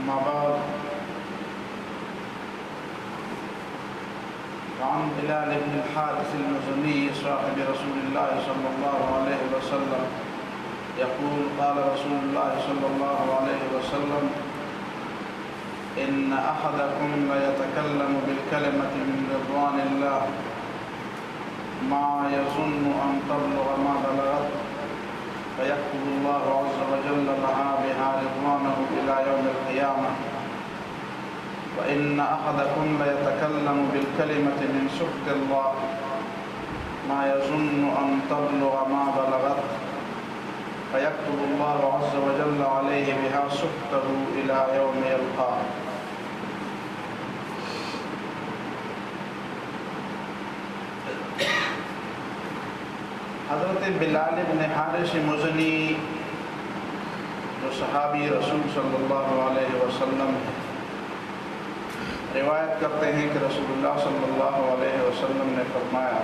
أما بعد عن بلال بن الحارث المزني صاحب رسول الله صلى الله عليه وسلم يقول قال رسول الله صلى الله عليه وسلم إن أحدكم ليتكلم بالكلمة من رضوان الله ما يظن أن تبلغ ما بلغت فيكتب الله عز وجل لها بها رضوانه إلى يوم القيامة وإن أحدكم ليتكلم بالكلمة من سخط الله ما يظن أن تبلغ ما بلغت فيكتب الله عز وجل عليه بها سخطه إلى يوم يلقاه. حضرت بلال بن حارث مزنی جو صحابی رسول صلی اللہ علیہ وسلم روایت کرتے ہیں کہ رسول اللہ صلی اللہ علیہ وسلم نے فرمایا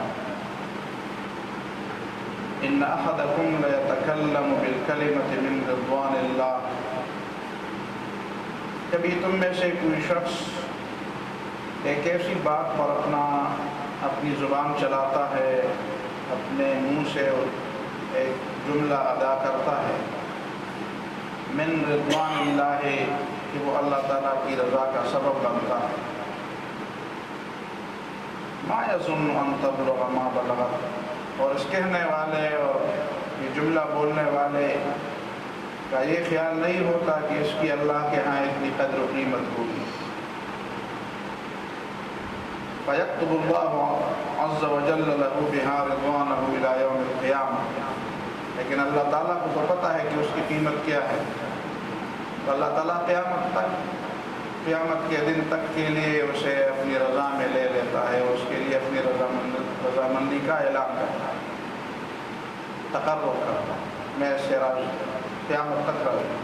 ان احدکم لیتکلم بالکلمۃ من رضوان اللہ، کبھی تم میں سے کوئی شخص ایک ایسی بات پر اپنی زبان چلاتا ہے، اپنے منہ سے ایک جملہ ادا کرتا ہے من رضوان اللہ کہ وہ اللہ تعالیٰ کی رضا کا سبب بنتا ہے، ما یظن ان تبلغ ما بلغت، اور اس کہنے والے اور یہ جملہ بولنے والے کا یہ خیال نہیں ہوتا کہ اس کی اللہ کے ہاں اتنی قدر و قیمت ہوگی. فَيَكْتُبُ اللَّهُ عَزَّ وَجَلَّ لَهُ بِهَا رِضْوَانَهُ إِلَى يَوْمِ الْقِيَامَةِ، لیکن اللہ تعالیٰ کو تو پتہ ہے کہ اس کی قیمت کیا ہے، تو اللہ تعالیٰ قیامت کے دن تک کے لیے اسے اپنی رضا میں لے لیتا ہے، اس کے لیے اپنی رضامندی کا اعلان کرتا ہے، تقرر کرتا ہے، میں اس سے راضی ہوں، قیامت تک راضی ہوں.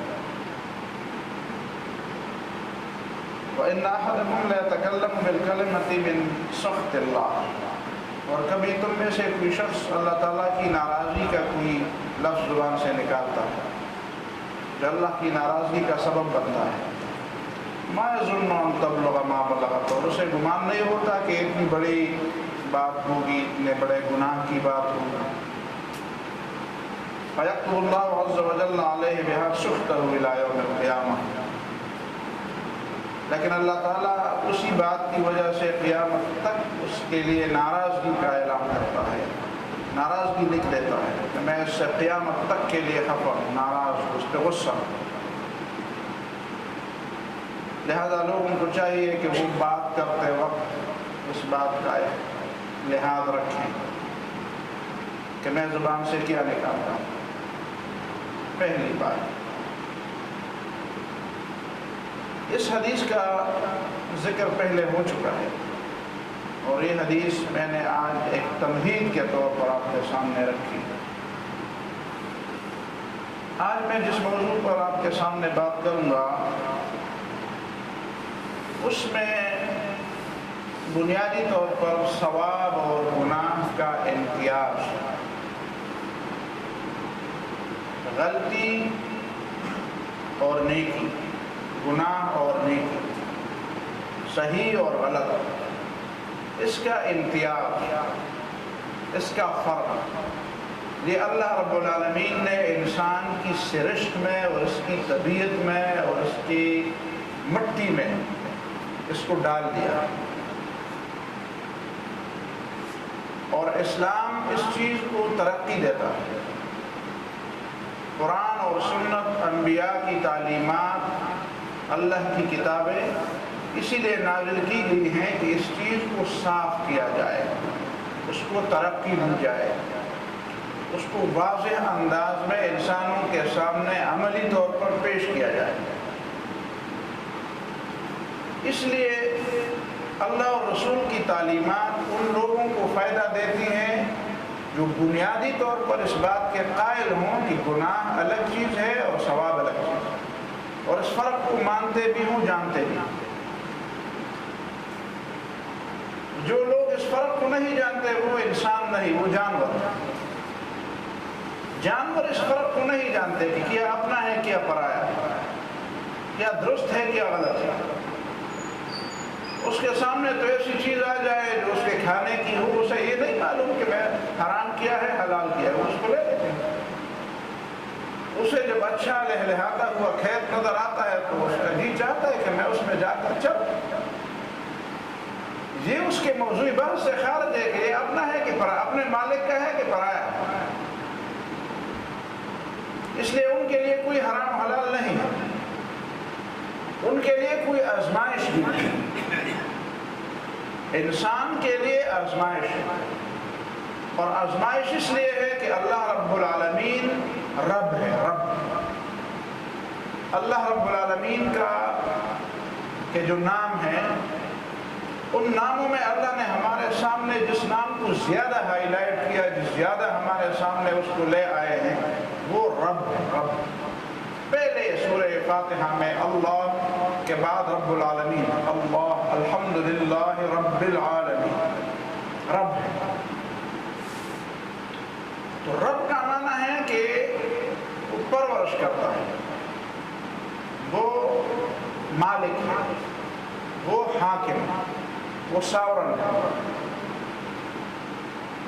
وَإِنَّ أَحَدَكُمْ لَيَتَكَلَّمُ بِالْكَلِمَةِ مِنْ سَخْطِ اللَّهِ، اور کبھی تم میں سے کوئی شخص اللہ تعالیٰ کی ناراضگی کا کوئی لفظ زبان سے نکالتا ہے جو اللہ کی ناراضگی کا سبب بنتا ہے، ما یظن ان تبلغ ما بلغت، اور اسے گمان نہیں ہوتا کہ اتنی بڑی بات ہوگی، اتنے بڑے گناہ کی بات ہوگی. فَيَكْتُبُ اللَّهُ عَزَّ وَجَلَّ عَلَيْهِ بِهَا سُخْطَهُ إِلَى يَوْمِ الْقِيَامَةِ، لیکن اللہ تعالیٰ اسی بات کی وجہ سے قیامت تک اس کے لیے ناراضگی کا اعلان کرتا ہے، ناراضگی لکھ دیتا ہے کہ میں اس سے قیامت تک کے لیے خفا ہوں، ناراض ہوں، اس پہ غصہ ہوں. لہذا لوگوں کو چاہیے کہ وہ بات کرتے وقت اس بات کا لحاظ رکھیں کہ میں زبان سے کیا نکالتا ہوں. پہلی بات، اس حدیث کا ذکر پہلے ہو چکا ہے، اور یہ حدیث میں نے آج ایک تمہید کے طور پر آپ کے سامنے رکھی. آج میں جس موضوع پر آپ کے سامنے بات کروں گا اس میں بنیادی طور پر ثواب اور گناہ کا امتیاز، غلطی اور نیکی، گناہ اور نیکی، صحیح اور غلط، اس کا امتیاز، اس کا فرق، یہ اللہ رب العالمین نے انسان کی سرشت میں اور اس کی طبیعت میں اور اس کی مٹی میں اس کو ڈال دیا، اور اسلام اس چیز کو ترقی دیتا ہے. قرآن اور سنت، انبیاء کی تعلیمات، اللہ کی کتابیں اسی لیے نازل کی گئی ہیں کہ اس چیز کو صاف کیا جائے، اس کو ترقی دی جائے، اس کو واضح انداز میں انسانوں کے سامنے عملی طور پر پیش کیا جائے. اس لیے اللہ اور رسول کی تعلیمات ان لوگوں کو فائدہ دیتی ہیں جو بنیادی طور پر اس بات کے قائل ہوں کہ گناہ الگ چیز ہے اور ثواب الگ چیز ہے، اور اس فرق کو مانتے بھی ہوں، جانتے بھی ہوں. جو لوگ اس فرق کو نہیں جانتے وہ انسان نہیں، وہ جانور. جانور اس فرق کو نہیں جانتے کہ کیا اپنا ہے کیا پرایا ہے. کیا درست ہے کیا غلط ہے. اس کے سامنے تو ایسی چیز آ جائے جو اس کے کھانے کی ہو، اسے یہ نہیں معلوم کہ میں حرام کیا ہے حلال کیا ہے، وہ اس کو لے لیتے ہیں. اسے جب اچھا لہلہاتا ہوا کھیت نظر آتا ہے تو اس کا جی چاہتا ہے کہ میں اس میں جا کر چل. یہ اس کے موضوعی بحث سے خارج ہے کہ یہ اپنا ہے کہ اپنے مالک کا ہے کہ پرایا ہے. اس لیے ان کے لیے کوئی حرام حلال نہیں ہے، ان کے لیے کوئی آزمائش بھی نہیں. انسان کے لیے آزمائش ہے، اور آزمائش اس لیے ہے کہ اللہ رب العالمین رب ہے. رب اللہ رب العالمین کا کے جو نام ہیں، ان ناموں میں اللہ نے ہمارے سامنے جس نام کو زیادہ ہائی لائٹ کیا، جس زیادہ ہمارے سامنے اس کو لے آئے ہیں، وہ رب ہے. رب پہلے سورہ فاتحہ میں اللہ کے بعد رب العالمین، اللہ الحمدللہ رب العالمین، رب ہے. تو رب کا معنی ہے کہ وہ پرورش کرتا ہے، وہ مالک ہے، وہ حاکم ہے، وہ ساورن ہے.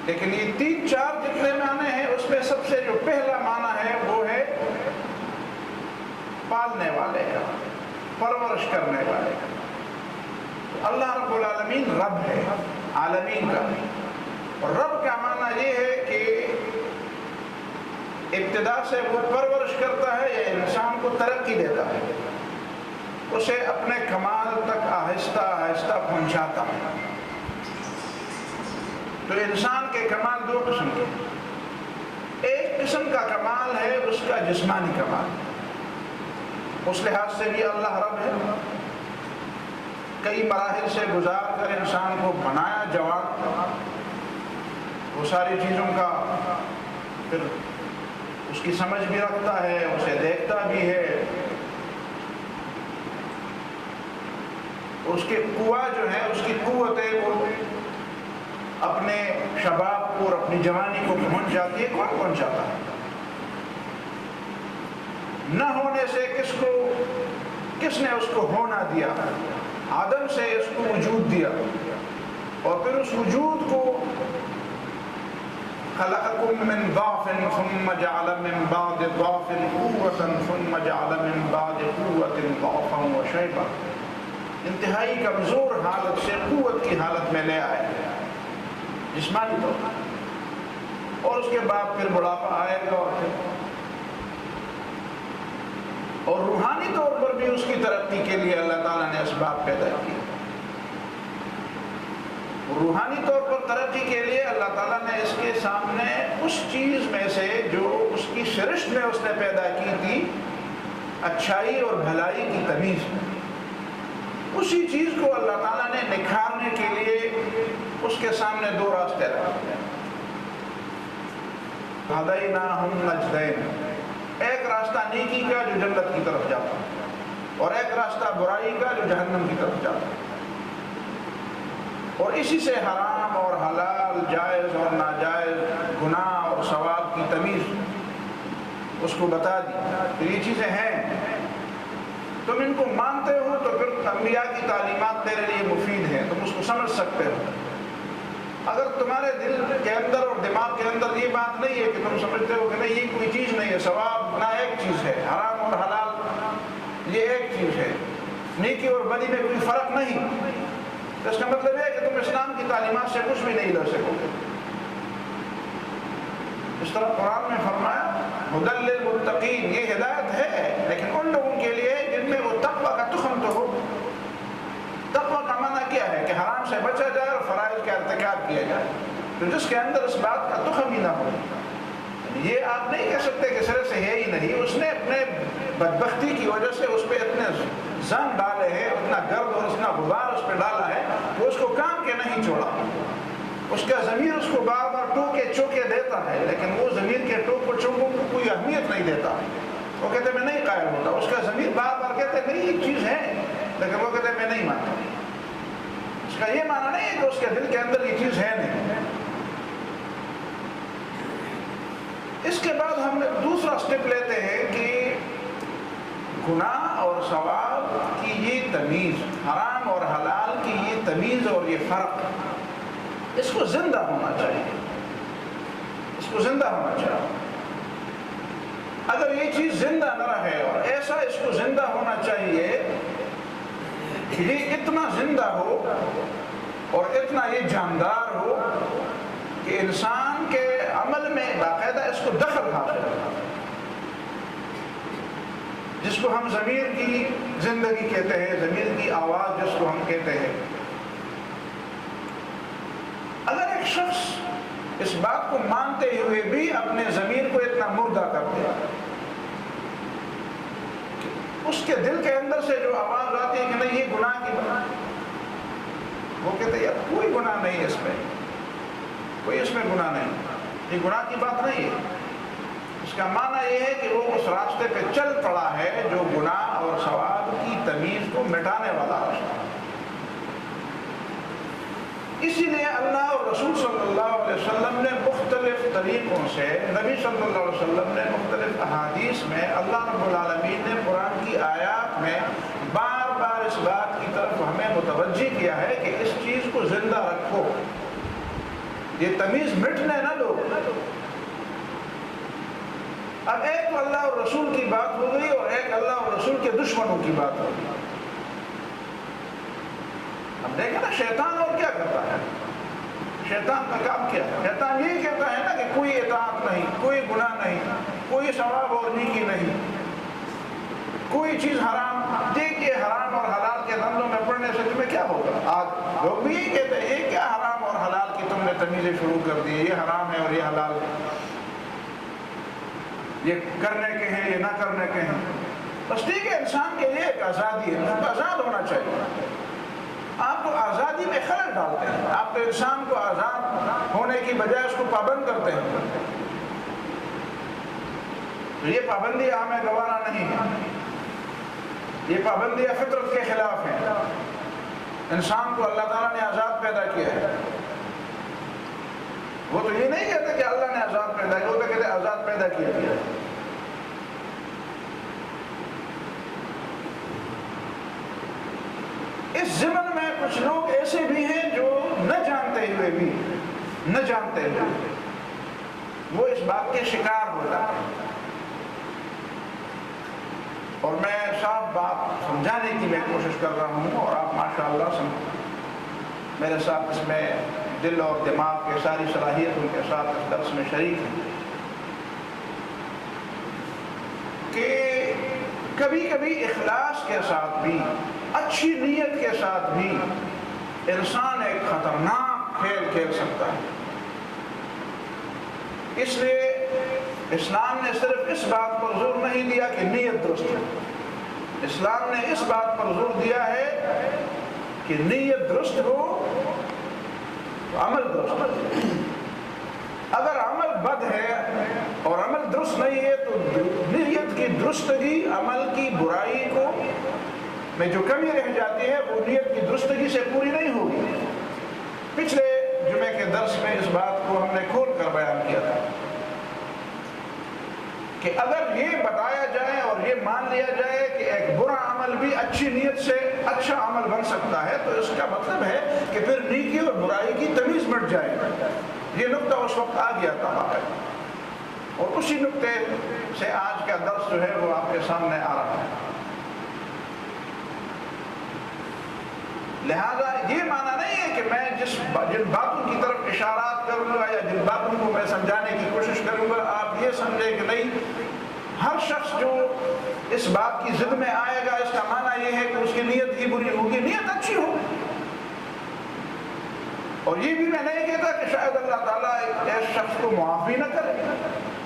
لیکن یہ 3-4 جتنے معنی ہیں اس میں سب سے جو پہلا معنی ہے وہ ہے پالنے والے کا، پرورش کرنے والے کا. اللہ رب العالمین رب ہے عالمین کا. اور رب کا معنی یہ ہے کہ ابتدا سے وہ پرورش کرتا ہے یا انسان کو ترقی دیتا ہے، اسے اپنے کمال تک آہستہ آہستہ پہنچاتا ہے. تو انسان کے کمال 2 قسم کے. ایک قسم کا کمال ہے اس کا جسمانی کمال، اس لحاظ سے بھی اللہ رب ہے. کئی مراحل سے گزار کر انسان کو بنایا جوان، وہ ساری چیزوں کا پھر اس کی سمجھ بھی رکھتا ہے، اسے دیکھتا بھی ہے. اس کی قوہ جو ہے، اس کی قوت ہے، وہ اپنے شباب کو اور اپنی جوانی کو پہنچ جاتی ہے. کون پہنچاتا ہے؟ نہ ہونے سے کس نے اس کو ہونا دیا؟ آدم سے اس کو وجود دیا، اور پھر اس وجود کو خلقکم من ضعف ثم جعل من بعد ضعف قوة ثم جعل من بعد قوة ضعفا وشیبا. انتہائی کمزور حالت سے قوت کی حالت میں لے آئے جسمانی طور پر، اور اس کے بعد پھر بڑھاپا آئے گا، اور روحانی طور پر بھی اس کی ترقی کے لیے اللہ تعالیٰ نے اسباب پیدا کیے. روحانی طور پر ترقی کے لیے اللہ تعالیٰ نے اس کے سامنے اس چیز میں سے جو اس کی سرشت میں اس نے پیدا کی تھی، اچھائی اور بھلائی کی تمیز، اسی چیز کو اللہ تعالیٰ نے نکھارنے کے لیے اس کے سامنے 2 راستے رکھے. ہدیناہم نجدین، ایک راستہ نیکی کا جو جنت کی طرف جاتا ہے، اور ایک راستہ برائی کا جو جہنم کی طرف جاتا ہے. اور اسی سے حرام اور حلال، جائز اور ناجائز، گناہ اور ثواب کی تمیز اس کو بتا دی. تو یہ چیزیں ہیں، تم ان کو مانتے ہو تو پھر انبیاء کی تعلیمات تیرے لیے مفید ہیں، تم اس کو سمجھ سکتے ہو. اگر تمہارے دل کے اندر اور دماغ کے اندر یہ بات نہیں ہے کہ تم سمجھتے ہو کہ نہیں یہ کوئی چیز نہیں ہے، ثواب گناہ ایک چیز ہے، حرام اور حلال یہ ایک چیز ہے، نیکی اور بدی میں کوئی فرق نہیں، تو اس کا مطلب ہے کہ تم اسلام کی تعلیمات سے کچھ بھی نہیں لے سکو گے. اس طرح قرآن میں فرمایا ہدی للمتقین، یہ ہدایت ہے لیکن ان لوگوں کے لیے جن میں وہ تقوی کا تخم تو ہو. تقوی کا معنی کیا ہے کہ حرام سے بچا جائے اور فرائض کا ارتکاب کیا جائے. تو جس کے اندر اس بات کا تخم ہی نہ ہو، یہ آپ نہیں کہہ سکتے کہ سرے سے ہے ہی نہیں، اس نے اپنے بدبختی کی وجہ سے اس پہ اتنے زنگ ڈالے ہیں، اتنا گرد اور اتنا غبار اس پہ ڈالا ہے کہ اس کو کام کے نہیں چھوڑا. اس کا ضمیر اس کو بار بار ٹوکے چوکے دیتا ہے، لیکن وہ ضمیر کے ٹوک چوکوں کو کوئی اہمیت نہیں دیتا. وہ کہتے میں نہیں قائل ہوتا. اس کا ضمیر بار بار کہتے نہیں ایک چیز ہے، لیکن وہ کہتے میں نہیں مانتا. اس کا یہ معنی نہیں ہے کہ اس کے دل کے اندر یہ چیز ہے نہیں. اس کے بعد ہم دوسرا سٹیپ لیتے ہیں کہ گناہ اور ثواب تمیز، حرام اور حلال کی یہ تمیز اور یہ فرق، اس کو زندہ ہونا چاہیے، اس کو زندہ ہونا چاہیے۔ اگر یہ چیز زندہ نہ رہے اور ایسا اس کو زندہ ہونا چاہیے کہ یہ اتنا زندہ ہو اور اتنا یہ جاندار ہو کہ انسان کے عمل میں باقاعدہ اس کو دخل حاصل ہو، جس کو ہم ضمیر کی زندگی کہتے ہیں، ضمیر کی آواز جس کو ہم کہتے ہیں۔ اگر ایک شخص اس بات کو مانتے ہوئے بھی اپنے ضمیر کو اتنا مردہ کر دے، اس کے دل کے اندر سے جو آواز آتی ہے کہ نہیں یہ گناہ کی بات، وہ کہتے ہیں یار کوئی گناہ نہیں اس میں، کوئی اس میں گناہ نہیں، یہ گناہ کی بات نہیں ہے، اس کا معنی یہ ہے کہ وہ اس راستے پہ چل پڑا ہے جو گناہ اور ثواب کی تمیز کو مٹانے والا راستہ۔ اسی لیے اللہ اور رسول صلی اللہ علیہ وسلم نے مختلف طریقوں سے، نبی صلی اللہ علیہ وسلم نے مختلف احادیث میں، اللہ رب العالمین نے قرآن کی آیات میں بار بار اس بات کی طرف ہمیں متوجہ کیا ہے کہ اس چیز کو زندہ رکھو، یہ تمیز مٹنے نہ دو۔ اب ایک تو اللہ اور رسول کی بات ہو گئی اور ایک اللہ اور رسول کے دشمنوں کی بات ہو گئی۔ اب دیکھیں نا شیطان اور کیا کرتا ہے، شیطان کا کام کیا ہے؟ شیطان یہ کہتا ہے نا کہ کوئی اطاعت نہیں، کوئی گناہ نہیں، کوئی ثواب اور نیکی نہیں، کوئی چیز حرام، دیکھیے حرام اور حلال کے دندوں میں پڑنے سے تمہیں کیا ہوگا؟ آج لوگ بھی یہ کہتے ہیں یہ کیا حرام اور حلال کی تم نے تمیزیں شروع کر دی، یہ حرام ہے اور یہ حلال ہے، یہ کرنے کے ہیں یہ نہ کرنے کے ہیں۔ بس ٹھیک ہے، انسان کے لیے ایک آزادی ہے، اس کو آزاد ہونا چاہیے۔ آپ تو آزادی میں خلل ڈالتے ہیں، آپ تو انسان کو آزاد ہونے کی بجائے اس کو پابند کرتے ہیں۔ تو یہ پابندی ہمیں گوارا نہیں ہے، یہ پابندیاں فطرت کے خلاف ہیں۔ انسان کو اللہ تعالیٰ نے آزاد پیدا کیا ہے، وہ تو یہ نہیں کہتے کہ اللہ نے آزاد پیدا کیا، وہ تو کہتے آزاد پیدا کیا گیا۔ اس زمن میں کچھ لوگ ایسے بھی ہیں جو نہ جانتے ہوئے وہ اس بات کے شکار ہو جاتے ہیں، اور میں صاف بات سمجھانے کی میں کوشش کر رہا ہوں، اور آپ ماشاءاللہ میرے ساتھ اس میں دل اور دماغ کے ساری صلاحیتوں کے ساتھ اس درس میں شریک ہیں، کہ کبھی کبھی اخلاص کے ساتھ بھی، اچھی نیت کے ساتھ بھی انسان ایک خطرناک کھیل کھیل سکتا ہے۔ اس لیے اسلام نے صرف اس بات پر زور نہیں دیا کہ نیت درست ہے، اسلام نے اس بات پر زور دیا ہے کہ نیت درست ہو تو عمل درست ہو۔ اگر عمل بد ہے اور عمل درست نہیں ہے تو نیت کی درستگی عمل کی برائی کو میں جو کمی رہ جاتی ہے وہ نیت کی درستگی سے پوری نہیں ہوگی۔ پچھلے جمعے کے درس میں اس بات کو ہم نے کھول کر بیان کیا تھا کہ اگر یہ بتایا جائے اور یہ مان لیا جائے کہ ایک برا عمل بھی اچھی نیت سے اچھا عمل بن سکتا ہے تو اس کا مطلب ہے کہ پھر نیکی اور برائی کی تمیز مٹ جائے گی۔ یہ نقطہ اس وقت آ گیا تھا واقعی، اور اسی نقطے سے آج کا درس جو ہے وہ آپ کے سامنے آ رہا ہے۔ لہذا یہ معنی نہیں ہے کہ میں جن باتوں کی طرف اشارات کروں گا یا جن باتوں کو میں سمجھانے کی کوشش کروں گا آپ یہ سمجھیں کہ نہیں، ہر شخص جو اس بات کی ضد میں آئے گا اس کا معنی یہ ہے کہ اس کی نیت ہی بری ہوگی۔ نیت اچھی ہو، اور یہ بھی میں نہیں کہتا کہ شاید اللہ تعالیٰ ایک شخص کو معاف بھی نہ کرے،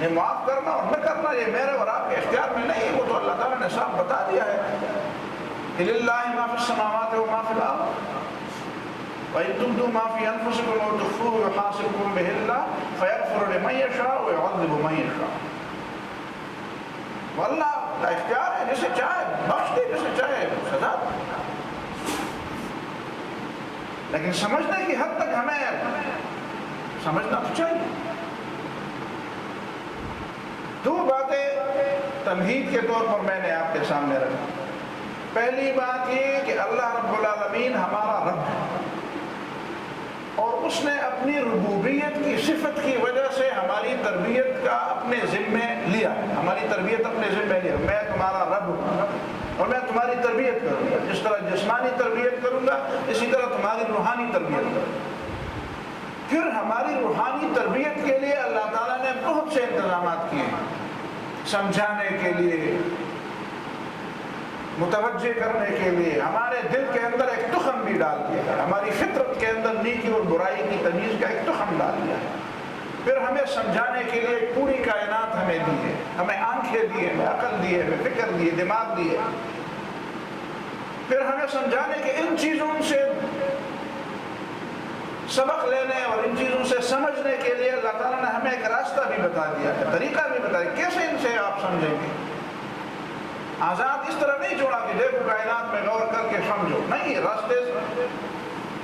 یہ معاف کرنا اور نہ کرنا یہ میرے اور آپ کے اختیار میں نہیں ہے، وہ تو اللہ تعالیٰ نے صاف بتا دیا ہے لِلَّهِ مَا فِي السَّمَاوَاتِ وَمَا فِي الْأَرْضِ وَإِن تُبْدُوا مَا فِي أَنفُسِكُمْ أَوْ تُخْفُوهُ يُحَاسِبْكُم بِهِ اللَّهُ فَيَغْفِرُ لِمَن يَشَاءُ وَيُعَذِّبُ مَن يَشَاءُ۔ واللہ کا اختیار ہے، جسے چاہے بخش دے، جسے چاہے سزا دے، لیکن سمجھنے کی حد تک ہمیں سمجھنا تو چاہیے۔ دو باتیں تمہید کے طور پر میں نے آپ کے سامنے رکھی۔ پہلی بات یہ کہ اللہ رب العالمین ہمارا رب ہے، اور اس نے اپنی ربوبیت کی صفت کی وجہ سے ہماری تربیت کا اپنے ذمے لیا ہے، ہماری تربیت اپنے ذمے لیا، میں تمہارا رب ہوں اور میں تمہاری تربیت کروں گا، جس طرح جسمانی تربیت کروں گا اسی طرح تمہاری روحانی تربیت کروں گا۔ پھر ہماری روحانی تربیت کے لیے اللہ تعالیٰ نے بہت سے انتظامات کیے ہیں، سمجھانے کے لیے، متوجہ کرنے کے لیے، ہمارے دل کے اندر ایک تخم بھی ڈال دیا ہے، ہماری فطرت کے اندر نیکی اور برائی کی تمیز کا ایک تخم ڈال دیا ہے۔ پھر ہمیں سمجھانے کے لیے پوری کائنات ہمیں دی ہے، ہمیں آنکھیں دی ہے، ہمیں عقل دی ہے، ہمیں فکر دی ہے، دماغ دی ہے۔ پھر ہمیں سمجھانے کے ان چیزوں سے سبق لینے اور ان چیزوں سے سمجھنے کے لیے اللہ تعالیٰ نے ہمیں ایک راستہ بھی بتا دیا ہے، طریقہ بھی بتا دیا کیسے ان سے آپ سمجھیں گے۔ آزاد اس طرح نہیں چھوڑا کہ دیکھو کائنات میں غور کر کے سمجھو، نہیں، راستے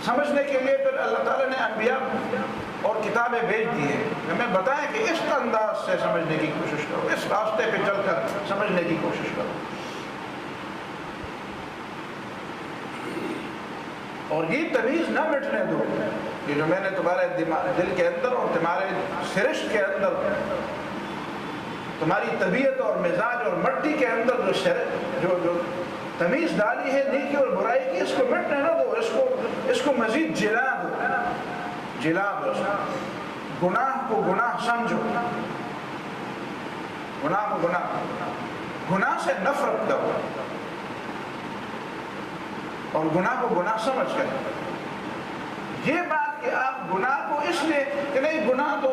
سمجھنے کے لیے پھر اللہ تعالیٰ نے انبیاء اور کتابیں بھیج دی ہیں، ہمیں بتائیں کہ اس انداز سے سمجھنے کی کوشش کرو، اس راستے پہ چل کر سمجھنے کی کوشش کرو۔ اور یہ تمیز نہ مٹنے دو، یہ جو میں نے تمہارے دل کے اندر اور تمہارے سرشت کے اندر، تمہاری طبیعت اور مزاج اور مٹی کے اندر جو تمیز ڈالی ہے نیکی اور برائی کی، اس کو مٹنے نہ دو، اس کو مزید جلا دو، گناہ کو گناہ سمجھو، گناہ کو گناہ سے نفرت کرو اور گناہ کو گناہ سمجھ کر۔ یہ بات کہ آپ گناہ کو اس لیے کہ نہیں گناہ تو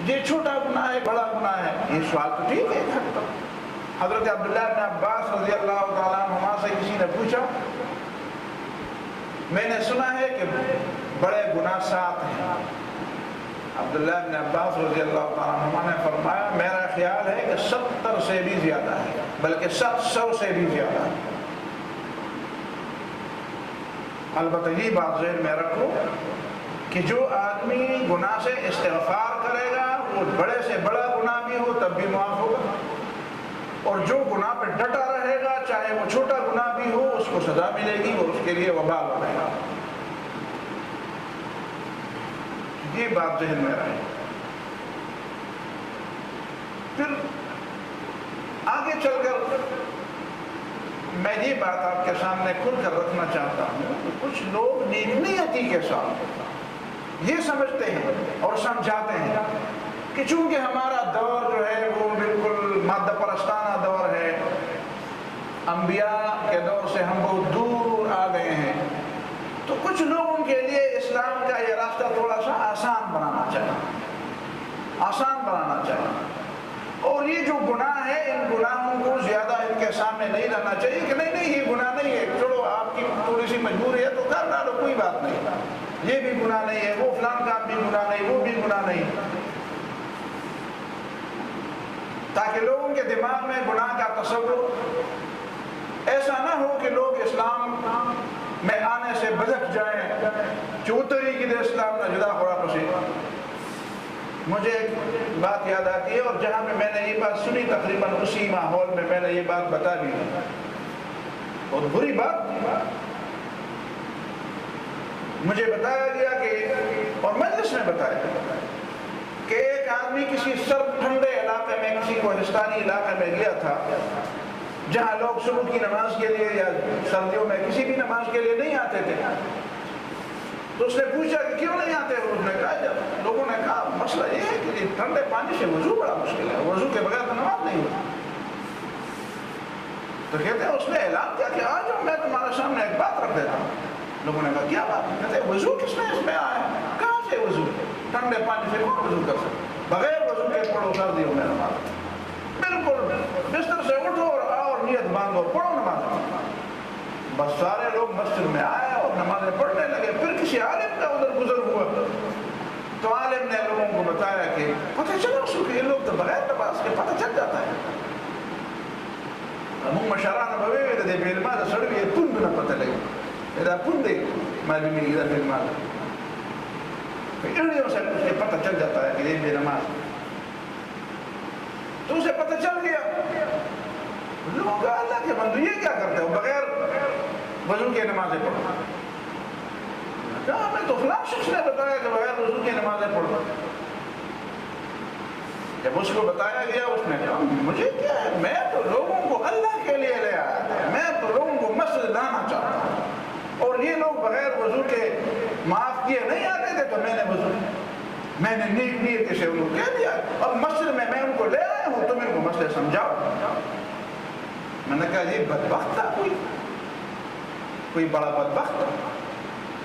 یہ چھوٹا گناہ ہے بڑا گناہ ہے، یہ سوال تو ٹھیک ہے۔ حضرت عبداللہ بن عباس رضی اللہ تعالیٰ عنہما سے کسی نے پوچھا، میں نے سنا ہے کہ بڑے گناہ 7 ہیں۔ عبداللہ بن عباس رضی اللہ تعالیٰ عنہما نے فرمایا، میرا خیال ہے کہ 70 سے بھی زیادہ ہے، بلکہ 700 سے بھی زیادہ ہے۔ البتہ یہ بات ذہن میں رکھو کہ جو آدمی گناہ سے استغفار کرے گا وہ بڑے سے بڑا گناہ بھی ہو تب بھی معاف ہوگا، اور جو گناہ پہ ڈٹا رہے گا چاہے وہ چھوٹا گناہ بھی ہو اس کو سزا ملے گی اور اس کے لیے وبال بنے گا۔ یہ بات ذہن میں رہے۔ پھر آگے چل کر میں یہ بات آپ کے سامنے کھل کر رکھنا چاہتا ہوں کہ کچھ لوگ نیک نیتی کے ساتھ یہ سمجھتے ہیں اور سمجھاتے ہیں کہ چونکہ ہمارا دور جو ہے وہ بالکل مادہ پرستانہ دور ہے، انبیاء کے دور سے ہم بہت دور آ گئے ہیں، تو کچھ لوگوں کے لیے اسلام کا یہ راستہ تھوڑا سا آسان بنانا چاہیے، اور یہ جو گناہ ہے ان گناہوں کو زیادہ ان کے سامنے نہیں لانا چاہیے کہ نہیں یہ گناہ نہیں ہے، چلو آپ کی تھوڑی سی مجبوری ہے تو کر ڈالو، کوئی بات نہیں، یہ بھی گناہ نہیں ہے، وہ فلان کام بھی گناہ نہیں، وہ بھی گناہ نہیں، تاکہ لوگوں کے دماغ میں گناہ کا تصور ایسا نہ ہو کہ لوگ اسلام میں آنے سے بھٹک جائیں، چوتری کی دے اسلام نہ جدا ہوا پسی۔ مجھے ایک بات یاد آتی ہے، اور جہاں پہ میں نے یہ بات سنی تقریباً اسی ماحول میں میں نے یہ بات بتا دی، اور بری بات مجھے بتایا گیا کہ، اور مجلس میں بتایا گیا کہ ایک آدمی کسی سرد ٹھنڈے علاقے میں، کسی کوہستانی علاقے میں گیا تھا جہاں لوگ صبح کی نماز کے لیے یا سردیوں میں کسی بھی نماز کے لیے نہیں آتے تھے۔ تو اس نے پوچھا کہ کیوں نہیں آتے ہو؟ اس نے کہا، جب لوگوں نے کہا مسئلہ یہ ہے کہ ٹھنڈے پانی سے وضو بڑا مشکل ہے، وضو کے بغیر تو نماز نہیں ہوتی۔ تو کہتے ہیں اس نے اعلان کیا کہ آج میں تمہارے سامنے ایک بات رکھ دیتا ہوں۔ لوگوں نے کہا کیا بات؟ کہتے ہیں وضو کس نے اس میں آیا ہے؟ کہاں سے وضو؟ ٹھنڈے پانی سے کون وضو کر سکتا؟ بغیر وضو کے پڑھو سردیوں میں نماز، بالکل بستر سے اٹھو اور آؤ اور نیت باندھو، پڑھو نماز۔ بس سارے لوگ مسجد میں آئے اور نمازیں پڑھنے لگے۔ پھر کسی عالم کا ادھر گزر ہوا تو عالم نے لوگوں کو بتایا کہ پتہ چلا اس کو کہ یہ لوگ تو بغیر نماز کے پتہ چل جاتا ہے۔ ہم مشارہ نبوی میں دے بیلما دا سڑوی یہ پن بنا پتہ لگے، ادا پن دے مالی میں ادھر بیلما دا ارڑیوں سے اسے پتہ چل جاتا ہے کہ یہ بے نماز۔ تو اسے پتہ چل گیا لوگوں کا اللہ کے بندو یہ کیا کرتے ہو بغیر وضو کے نمازیں پڑھو؟ کہا ہمیں تو فلاں شخص نے بتایا کہ بغیر وضو کے نمازیں پڑھو. جب اس کو بتایا گیا اس نے کہا مجھے کیا ہے، میں تو لوگوں کو اللہ کے لیے لے آیا تھا، میں تو لوگوں کو مسجد لانا چاہتا ہوں، اور یہ لوگ بغیر وضو کے معاف کیے نہیں آتے تھے، تو میں نے وضو میں نے نیک نیت سے ان کو کہہ دیا. اب مسجد میں ان کو لے آیا ہوں، تم ان کو مسئلے سمجھاؤ. میں نے کہا یہ بدبخت تھا، کوئی بڑا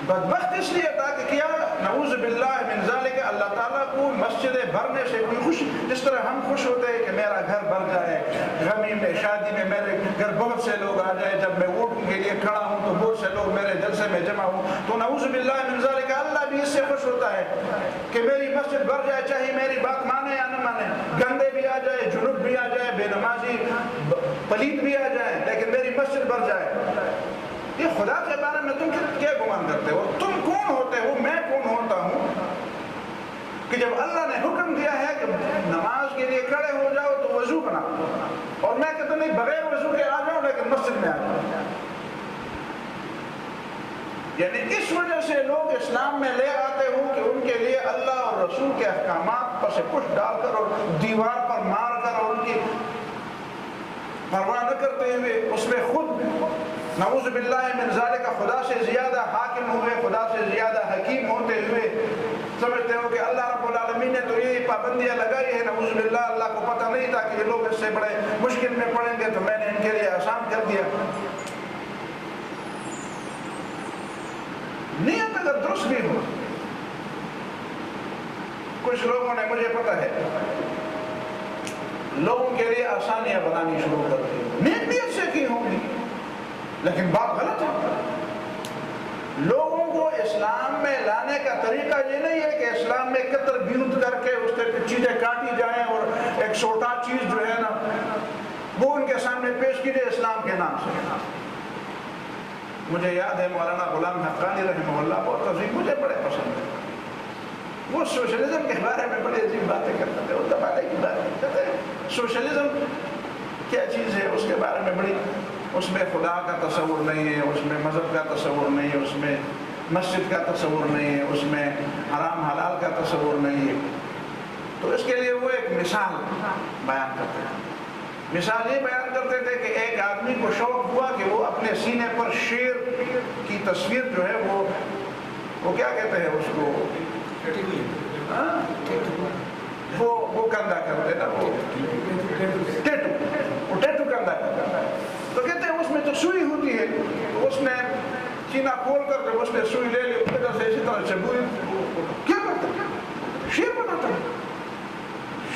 بدبخت اس لیے تھا کہ کیا نعوذ باللہ من ذالک اللہ تعالیٰ کو مسجد بھرنے سے کوئی خوش، جس طرح ہم خوش ہوتے ہیں کہ میرا گھر بھر جائے، غمی میں شادی میں میرے گھر بہت سے لوگ آ جائے، جب میں ووٹوں کے لیے کھڑا ہوں تو بہت سے لوگ میرے جلسے میں جمع ہوں، تو نعوذ باللہ من ذالک اللہ بھی اس سے خوش ہوتا ہے کہ میری مسجد بھر جائے، چاہے میری بات مانے یا نہ مانے، گندے بھی آ جائے، جنوب بھی آ جائے، بے نمازی پلید بھی آ جائے، لیکن میری مسجد بھر جائے. یہ خدا کے بارے میں تم کیا گمان کرتے ہو؟ تم کون ہوتے ہو، میں کون ہوتا ہوں کہ جب اللہ نے حکم دیا ہے کہ نماز کے لیے کھڑے ہو جاؤ تو وضو بناؤ، اور میں کہتا نہیں بغیر وضو کے آ جاؤ لیکن مسجد میں آ جاؤ. یعنی اس وجہ سے لوگ اسلام میں لے آتے ہوں کہ ان کے لیے اللہ اور رسول کے احکامات پر سے کچھ ڈال کر اور دیوار پر مار کر اور ان کی پرواہ نہ کرتے ہوئے اس میں خود نعوذ باللہ من ذالک خدا سے زیادہ حاکم ہوئے، خدا سے زیادہ حکیم ہوتے ہوئے سمجھتے ہو کہ اللہ رب العالمین نے تو یہ پابندیاں لگائی ہے، نعوذ باللہ اللہ کو پتہ نہیں تھا کہ یہ لوگ اس سے بڑے مشکل میں پڑیں گے تو میں نے ان کے لیے آسان کر دیا. نیت اگر درست بھی ہو، کچھ لوگوں نے مجھے پتہ ہے لوگوں کے لیے آسانیاں بنانی شروع کر دی، نیک نیت سے کی ہوں گی لیکن بات غلط ہے. لوگوں کو اسلام میں لانے کا طریقہ یہ نہیں ہے کہ اسلام میں قطر بیوت کر کے اس کے چیزیں کاٹی جائیں اور ایک چھوٹا چیز جو ہے نا وہ ان کے سامنے پیش کی جائے اسلام کے نام سے. مجھے یاد ہے مولانا غلام حقانی رحمہ اللہ بہت عظیم، مجھے بڑے پسند ہے. وہ سوشلزم کے بارے میں بڑی عجیب باتیں کرتے تھے، وہ زمانے کی بات کرتے ہیں. سوشلزم کیا چیز ہے اس کے بارے میں بڑی، اس میں خدا کا تصور نہیں ہے، اس میں مذہب کا تصور نہیں ہے، اس میں مسجد کا تصور نہیں ہے، اس میں حرام حلال کا تصور نہیں ہے. تو اس کے لیے وہ ایک مثال بیان کرتے ہیں. مثال یہ بیان کرتے تھے کہ ایک آدمی کو شوق ہوا کہ وہ اپنے سینے پر شیر کی تصویر جو ہے وہ کیا کہتے ہیں اس کو، وہ کندہ کرتے نا، وہ ٹیٹو کندہ کرتا. تو کہتے ہیں اس میں تو سوئی ہوتی ہے، تو اس نے سینہ کھول کر کے اس نے سوئی لے لی، ادھر سے اسی طرح چبوئی. کیا کرتا ہے؟ شیر بناتا ہے.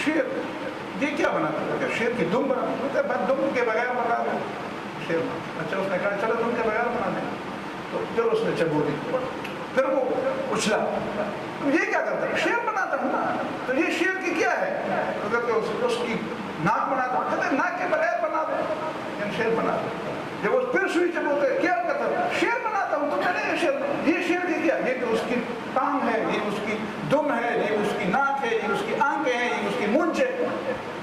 شیر یہ کیا بناتا ہے؟ شیر کی دم بناتا ہے. دم کے بغیر بنا دو شیر. اچھا اس نے کہا چلو دم کے بغیر بنا دیں. تو پھر اس نے چبو دی، پھر وہ اچھلا. یہ کیا کرتا ہے؟ شیر بناتا ہوں نا. تو یہ شیر کی کیا ہے؟ تو کہتے اس کی ناک بناتا ہوں. کہتے ناک کے بغیر بنا دو، لیکن شیر بنا دو. جب وہ پھر سوئی چبوتے کیا کرتا ہے؟ شیر بناتا ہوں. تو کہتے یہ شیر کی کیا؟ یہ تو اس کی ٹانگ ہے، یہ اس کی دم ہے، یہ اس کی ناک ہے، یہ اس کی آنکھیں ہیں، یہ اس کی مونچھ ہے.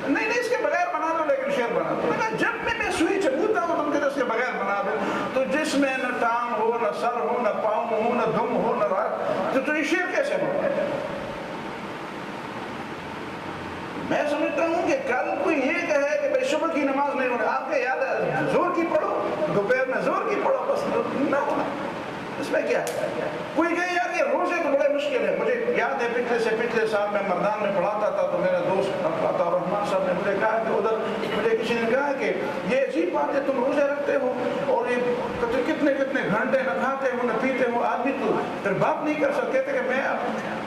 نہیں اس کے بغیر بنا دو لیکن شیر بنا دو. جب میں سوئی چبوتا ہوں تم کہتے اس کے بغیر بنا دو. تو جس میں نہ ٹانگ ہو، نہ سر ہو، نہ پاؤں ہو، نہ دم ہو، نہ رات، تو یہ شیر کیسے ہو؟ میں سمجھتا ہوں کہ کل کوئی یہ کہے کہ بھائی صبح کی نماز نہیں ہونا، آپ کے یاد ہے زور کی پڑھو، دوپہر میں زور کی پڑھو، بس نہ ہونا. اس میں کیا ہے؟ کوئی کہے یار یہ روزے تو بڑے مشکل ہے. مجھے یاد ہے پچھلے سال میں مردان میں پڑھاتا تھا تو میرا دوست عطا رحمان صاحب نے مجھے کہا کہ ادھر مجھے کسی نے کہا کہ یہ عجیب بات ہے تم روزے رکھتے ہو اور یہ کتنے گھنٹے نہ کھاتے ہو نہ پیتے ہو، آدمی تو پھر بات نہیں کر سکتے تھے. کہ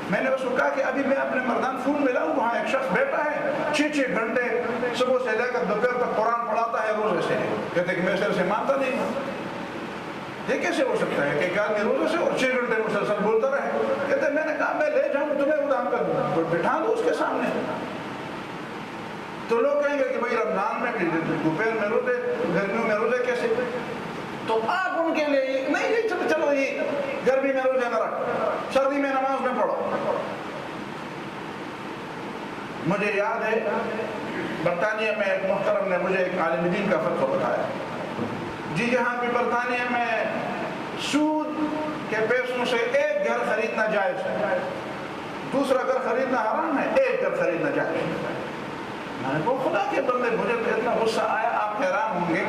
میں نے اس کو کہا کہ ابھی میں اپنے مردان فون میں لاؤں، وہاں ایک شخص بیٹھا ہے 6 گھنٹے صبح سے لے کر دوپہر تک قرآن پڑھاتا ہے روزے سے. کہتے کہ میں سے مانتا نہیں ہوں. یہ کیسے ہو سکتا ہے کہ ایک آدمی روزے سے اور 6 گھنٹے مسلسل بولتا رہے؟ کہتے میں نے کہا میں لے جاؤں تمہیں ادھام کر بٹھا دو اس کے سامنے. تو لوگ کہیں گے کہ بھائی رمضان میں دوپہر میں روزے، گرمیوں میں روزے کیسے؟ تو آپ ان کے لیے نہیں چلو یہ گرمی میں روزے نہ رکھ، سردی میں نماز میں پڑھو. مجھے یاد ہے برطانیہ میں ایک محترم نے مجھے ایک عالم دین کا فتویٰ بتایا، جی جہاں پہ برطانیہ میں سود کے پیسوں سے ایک گھر خریدنا جائز ہے، دوسرا گھر خریدنا حرام ہے، ایک گھر خریدنا جائز ہے۔ میں نے کہا خدا کے بندے، مجھے اتنا غصہ آیا، آپ حیران ہوں گے،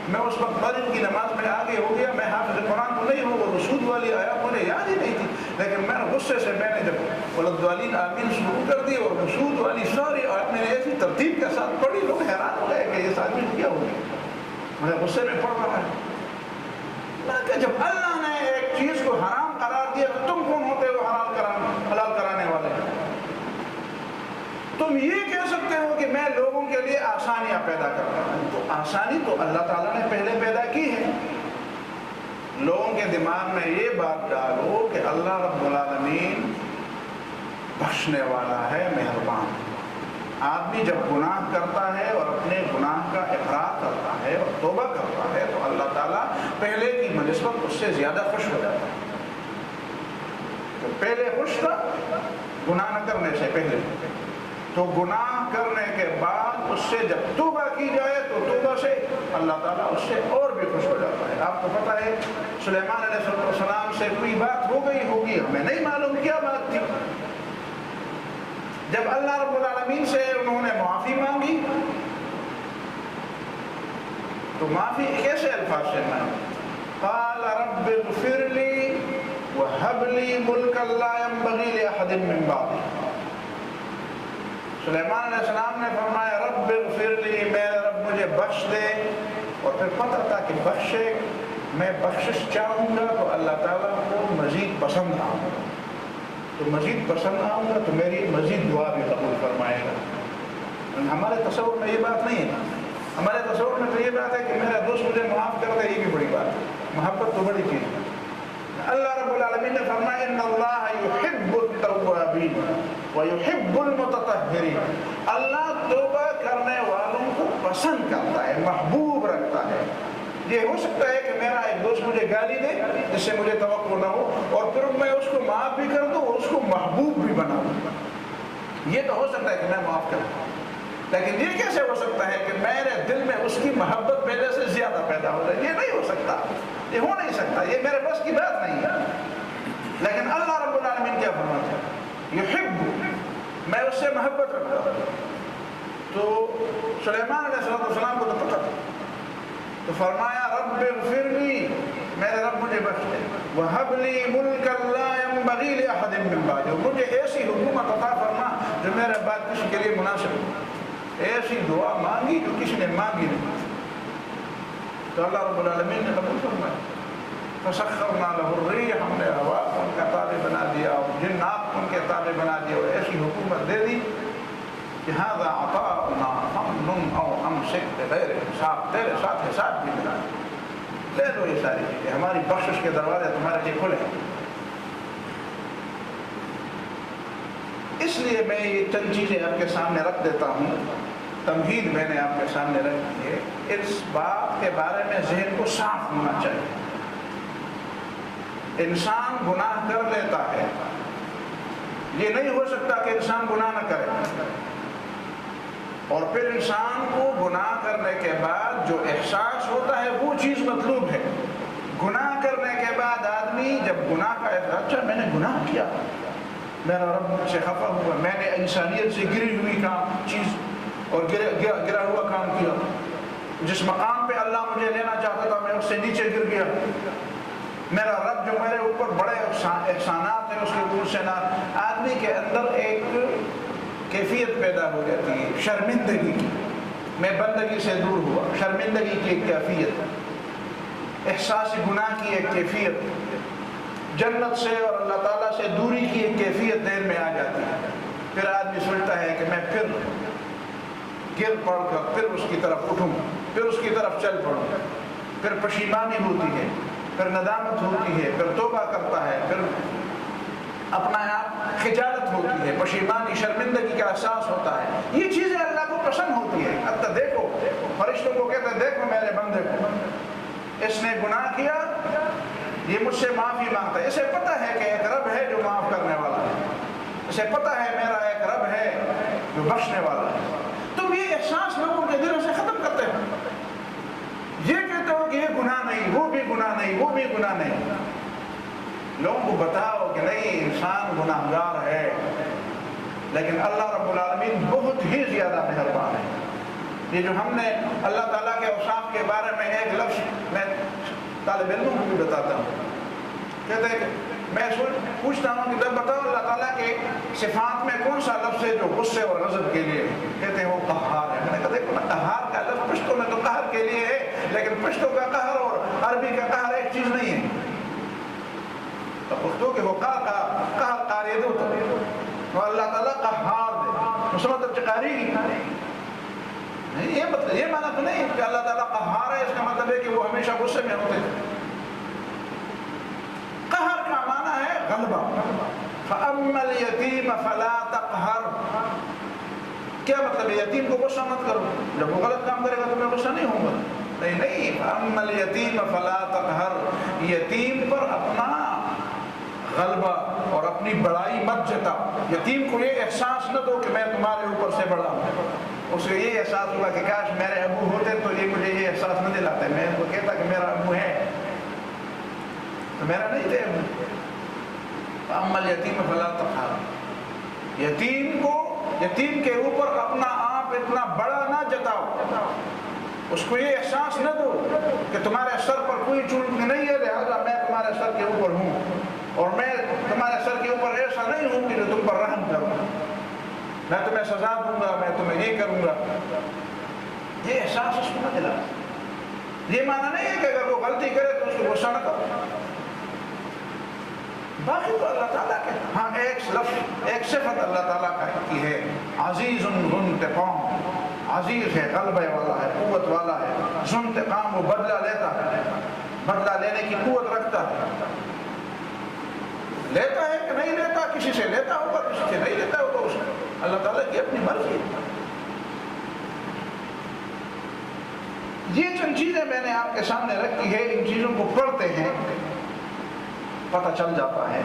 میں اس وقت مغرب کی نماز میں آگے ہو گیا، میں حافظ قرآن تو نہیں ہوں، وہ سود والی آیات مجھے یاد ہی نہیں تھی، لیکن میں غصے سے میں نے جب ولدوالین آمین شروع کر دی اور سود والی ساری آیات میں نے ایسی ترتیب کے ساتھ پڑھی، لوگ حیران ہو گئے کہ یہ آدمی کیا ہو گیا، مجھے غصے میں پڑھ رہا ہے۔ کہ جب اللہ نے ایک چیز کو حرام قرار دیا تو تم کون ہوتے ہو حلال کرانے والے؟ تم یہ کہہ سکتے ہو کہ میں لوگوں کے لیے آسانیاں پیدا کرتا ہوں، تو آسانی تو اللہ تعالیٰ نے پہلے پیدا کی ہے۔ لوگوں کے دماغ میں یہ بات ڈالو کہ اللہ رب العالمین بخشنے والا ہے، مہربان۔ آدمی جب گناہ کرتا ہے اور اپنے گناہ کا اقرار کرتا ہے اور توبہ کرتا ہے تو اللہ تعالیٰ پہلے کی بنسبت اس سے زیادہ خوش ہو جاتا ہے۔ تو پہلے خوش تھا گناہ نہ کرنے سے پہلے، تو گناہ کرنے کے بعد اس سے جب توبہ کی جائے تو توبہ سے اللہ تعالیٰ اس سے اور بھی خوش ہو جاتا ہے۔ آپ کو پتہ ہے سلیمان علیہ السلام سے کوئی بات ہو گئی ہوگی، ہمیں نہیں معلوم کیا بات تھی۔ جب اللہ رب العالمین سے انہوں نے معافی مانگی تو معافی کیسے الفاظ سے مانگی؟ قال رب اغفر لی وہب لی ملکا لا ينبغی لأحد من بعدی۔ سلیمان علیہ السلام نے فرمایا رب اغفر لی، میرے رب مجھے بخش دے، اور پھر پتہ تھا کہ بخشے، میں بخشش چاہوں گا تو اللہ تعالیٰ کو مزید پسند آؤں گا، تو مزید پسند آؤں گا تو میری مزید دعا بھی قبول فرمائے گا۔ ہمارے تصور میں یہ بات نہیں ہے، ہمارے تصور میں تو یہ بات ہے کہ میرا دوست مجھے معاف کر دے، یہ بھی بڑی بات ہے، محبت تو بڑی چیز ہے۔ اللہ رب العالمین نے فرمایا ان اللہ یحب التوابین ویحب المتطہرین، اللہ توبہ کرنے والوں کو پسند کرتا ہے، محبوب رکھتا ہے۔ یہ ہو سکتا ہے کہ میرا ایک دوست مجھے گالی دے جس سے مجھے توقع نہ ہو، اور پھر میں اس کو معاف بھی کر دوں اور اس کو محبوب بھی بنا دوں، یہ تو ہو سکتا ہے کہ میں معاف کر دوں، لیکن یہ کیسے ہو سکتا ہے کہ میرے دل میں اس کی محبت پہلے سے زیادہ پیدا ہو جائے؟ یہ نہیں ہو سکتا، یہ ہو نہیں سکتا، یہ میرے بس کی بات نہیں ہے۔ لیکن اللہ رب العالمین کیا فرماتا ہے؟ یحب، میں اس سے محبت رکھتا ہوں۔ تو سلیمان علیہ السلام کو تو پتہ تھا، تو فرمایا رب اغفر لی، میرے رب مجھے بخش دے، وہب لی ملکا لا ينبغی لأحد من بعدی، مجھے ایسی حکومت عطا فرما جو میرے بعد کسی کے لیے مناسب ہو۔ ایسی دعا مانگی جو کسی نے مانگی نہیں، تو اللہ رب العالمین نے قبول فرمایا۔ فسخرنا له الريح، ہم نے ہوا کو ان کا تابع بنا دیا اور جنات کو ان کے تابع بنا دیا، اور ایسی حکومت دے دی کہ هذا عطاؤنا فامنن او امسک بغیر حساب، تیرے ساتھ حساب بھی ملا، لے لو یہ ساری چیزیں، ہماری بخشش کے دروازے تمہارے لیے کھلے۔ اس لیے میں یہ چند چیزیں آپ کے سامنے رکھ دیتا ہوں، تمہید میں نے آپ کے سامنے رکھ دی ہے، اس بات کے بارے میں ذہن کو صاف ہونا چاہیے۔ انسان گناہ کر لیتا ہے، یہ نہیں ہو سکتا کہ انسان گناہ نہ کرے، اور پھر انسان کو گناہ کرنے کے بعد جو احساس ہوتا ہے وہ چیز مطلوب ہے۔ گناہ کرنے کے بعد آدمی جب گناہ کا احساس، اچھا میں نے گناہ کیا، میرا رب مجھ سے خفا ہوا، میں نے انسانیت سے گری ہوئی چیز اور گرا ہوا کام کیا، جس مقام پہ اللہ مجھے لینا چاہتا تھا میں اس سے نیچے گر گیا، میرا رب جو میرے اوپر بڑے احسانات ہیں اس کے اوپر سے نہ، آدمی کے اندر ایک کیفیت پیدا ہو جاتی ہے شرمندگی کی، میں بندگی سے دور ہوا، شرمندگی کی ایک کیفیت، احساس گناہ کی ایک کیفیت، جنت سے اور اللہ تعالیٰ سے دوری کی ایک کیفیت دل میں آ جاتی ہے۔ پھر آدمی سوچتا ہے کہ میں پھر گر پڑ کر پھر اس کی طرف اٹھوں، پھر اس کی طرف چل پڑوں، پھر پشیمانی ہوتی ہے، پھر ندامت ہوتی ہے، پھر توبہ کرتا ہے، پھر اپنا آپ خجالت ہوتی ہے، پشیمانی شرمندگی کا احساس ہوتا ہے، یہ چیزیں اللہ کو پسند ہوتی ہے۔ اب تو دیکھو فرشتوں کو کہتے ہیں دیکھو میرے بندے کو، اس نے گناہ کیا، یہ مجھ سے معافی مانگتا ہے، اسے پتہ ہے کہ ایک رب ہے جو معاف کرنے والا ہے، اسے پتہ ہے میرا ایک رب ہے جو بخشنے والا ہے۔ تم یہ احساس لوگوں کو بتاؤ کہ نہیں انسان گناہگار ہے، لیکن اللہ رب العالمین بہت ہی زیادہ مہربان ہے۔ یہ جو ہم نے اللہ تعالیٰ کے اوصاف کے بارے میں ایک لفظ میں طالب علموں کو بھی بتاتا ہوں، کہتے ہیں کہ میں پوچھتا ہوں کہ جب بتاؤ اللہ تعالیٰ کے صفات میں کون سا لفظ ہے جو غصے اور غضب کے لیے ہے؟ کہتے ہیں وہ قہار ہے۔ میں نے کہا دیکھو نا، قہار کا لفظ پشتو میں تو قہر کے لیے ہے، لیکن پشتو کا قہر اور عربی کا قہر ایک چیز نہیں ہے۔ تو پشتو کے وہ قہر قاری دو تو اللہ تعالیٰ قہار دے مسلمت چکاری نہیں، یہ معنی تو نہیں کہ اللہ تعالیٰ قہار ہے، اس کا مطلب ہے کہ وہ ہمیشہ غصے میں ہوتے ہیں۔ قہر کا معنی ہے غلبہ۔ فَأَمَّا الْيَتِيمَ فَلَا تَقْهَرْ، کیا مطلب ہے؟ یتیم کو غصہ مت کرو، جب وہ غلط کام کرے گا تو میں غصہ نہیں ہوں گا، نہیں۔ فَأَمَّا الْيَتِيمَ فَلَا تَقْهَرْ، یتیم پر اپنا غلبہ اور اپنی بڑائی مت جتا۔ یتیم کو یہ احساس نہ دو کہ میں تمہارے اوپر سے بڑا ہوں، اس کو یہ احساس ہوگا کہ کاش میرے ابو ہوتے تو یہ مجھے یہ احساس نہ دلاتے، میں ان کو کہتا کہ میرا ابو ہے تو میرا نہیں تھے۔ اما الیتیم فلا تقہر، یتیم کے اوپر اپنا آپ اتنا بڑا نہ جتاؤ، اس کو یہ احساس نہ دو کہ تمہارے سر پر کوئی چوٹ نہیں ہے لہذا میں تمہارے سر کے اوپر ہوں، اور میں تمہارے سر کے اوپر ایسا نہیں ہوں کہ جو تم پر رحم کروں، میں تمہیں سزا دوں گا، میں تمہیں یہ کروں گا، یہ احساس اس کو نہ دلا۔ یہ معنی نہیں ہے کہ اگر وہ غلطی کرے تو اس کو غصہ نہ کرو۔ باقی تو اللہ تعالیٰ کے ہاں ایک صفت اللہ تعالیٰ کی ہے، عزیز ذو انتقام، عزیز ہے، غلبے والا ہے، قوت والا ہے، ذو انتقام، وہ بدلہ لیتا ہے، بدلہ لینے کی قوت رکھتا ہے۔ لیتا ہے کہ نہیں لیتا، کسی سے لیتا ہوگا، کسی سے نہیں لیتا ہوگا، اس اللہ تعالیٰ کی اپنی مرضی ہے۔ یہ چند چیزیں میں نے آپ کے سامنے رکھی ہے، ان چیزوں کو پڑھتے ہیں پتہ چل جاتا ہے۔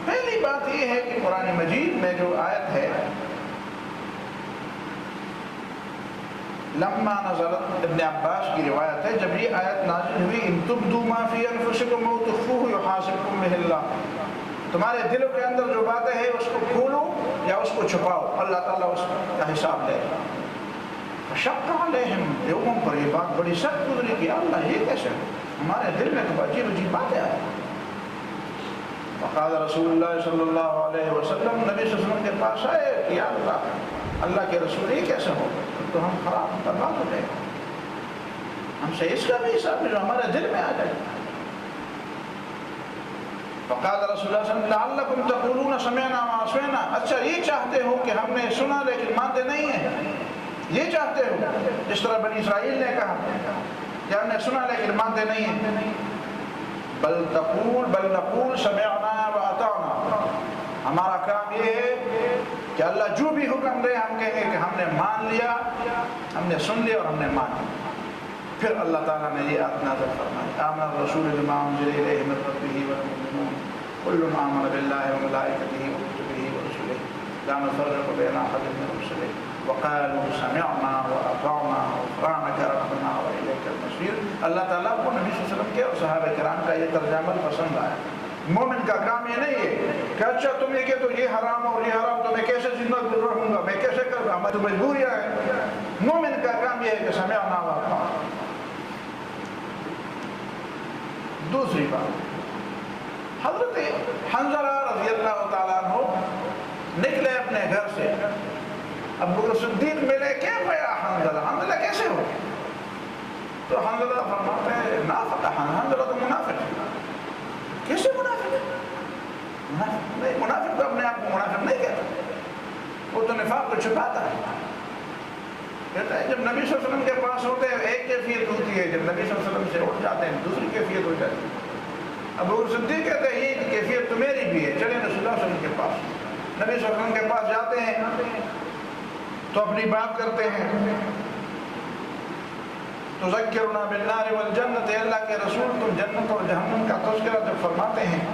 پہلی بات یہ ہے کہ قرآن مجید میں جو آیت ہے لما نزلت، ابن عباس کی روایت ہے، جب یہ آیت نازل ہوئی ان تبدوا ما فی انفسکم او تخفوہ یحاسبکم بہ اللہ، تمہارے دلوں کے اندر جو باتیں ہیں اس کو کھولو یا اس کو چھپاؤ، اللہ تعالیٰ اس کا حساب لے گا۔ فشق علیہم، لوگوں پر یہ بات بڑی سخت گزری کہ اللہ یہ کیسے، ہمارے دل میں تو عجیب عجیب باتیں آئیں۔ وقال رسول اللہ صلی اللہ علیہ وسلم، نبی صلی اللہ علیہ وسلم کے پاس آئے کہ یا اللہ کے رسول یہ کیسے ہو، تو ہم خراب برباد ہو جائیں، ہم سے اس کا بھی حساب جو ہمارے دل میں آ جائے۔ فقال رسول اللہ صلی اللہ علیہ وسلم لعلکم تقولون سمعنا وعصینا، اچھا یہ چاہتے ہو کہ ہم نے سنا لیکن مانتے نہیں ہیں، یہ چاہتے ہو جس طرح بنی اسرائیل نے کہا کہ ہم نے سنا لیکن مانتے نہیں ہیں۔ بل نقول سمعنا واطعنا، ہمارا کام یہ ہے کہ اللہ جو بھی حکم دے ہم کہیں گے کہ ہم نے مان لیا، ہم نے سن لیا اور ہم نے مان لیا۔ پھر اللہ تعالیٰ نے یہ آیت نازل فرمائی، آمن الرسول بما انزل الیہ من ربہ والمؤمنون کل آمن باللہ وملائکتہ وکتبہ ورسلہ لا نفرق بین احد من رسلہ وقالوا سمعنا واطعنا غفرانک ربنا والیک المصیر۔ اللہ تعالیٰ کو نبی صلی اللہ علیہ وسلم کے اور صحابہ کرام کا یہ ترجمہ پسند آیا۔ مومن کا کام یہ نہیں ہے کہ اچھا تم یہ کہ تو یہ حرام اور یہ حرام تو میں کیسے زندہ رہوں گا، میں کیسے کروں گا، میں تو مجبوریاں ہے۔ مومن کا کام یہ ہے کہ سمعنا واطعنا۔ دوسری بات، حضرت حنظلہ رضی اللہ تعالیٰ عنہ نکلے اپنے گھر سے، ابو بکر صدیق ملے، کیف یا حنظلہ کیسے ہو؟ تو حنظلہ فرماتے ہیں نافق، حنظلہ تو منافق ہے۔ کیسے منافق ہے؟ منافق نہیں، منافق تو اپنے آپ کو منافق نہیں کہتا، وہ تو نفاق کو چھپاتا ہے۔ کہتا ہے جب نبی صلی اللہ علیہ وسلم کے پاس ہوتے ہیں ایک کیفیت ہوتی ہے، جب نبی صلی اللہ علیہ وسلم سے اٹھ جاتے ہیں دوسری کیفیت ہو جاتی ہے۔ ابو بکر صدیق کہتے ہیں یہ کیفیت تو میری بھی ہے، چلیں رسول اللہ صلی اللہ علیہ وسلم کے پاس۔ نبی صلی اللہ علیہ وسلم کے پاس جاتے ہیں تو اپنی بات کرتے ہیں، تذکرنا بالنار والجنت، اللہ کے رسول تم جنت اور جہنم کا تذکرہ جب فرماتے ہیں